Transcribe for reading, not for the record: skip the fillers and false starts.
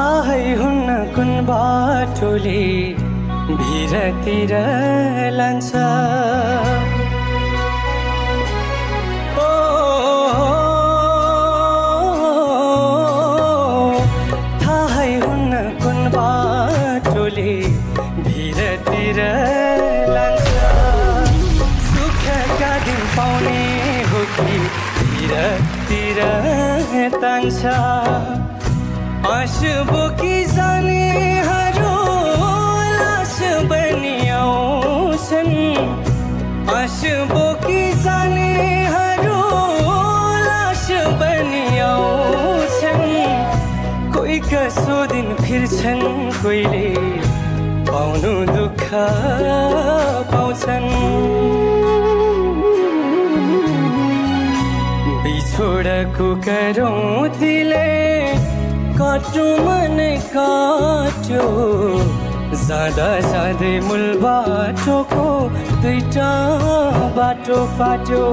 थाहै हुन्न कुन बाटोले भिरतिर लान्छ ओ थाहै हुन्न कुन बाटोले भिरतिर लान्छ सुखका दिन पाउने हो कि भिरतिर तान्छ आँसु बोकी जानेहरू लास बनी आउँछन् आँसु बोकी जानेहरू लास बनी आउँछन् कोही कसो दिन फिर्छन् कोहीले पाउनु दुःख पाउँछन् बिछोडको करौँतीले काटो मन काट्यो जाँदा जाँदै मूल बाटोको दुईटा बाटो फाट्यो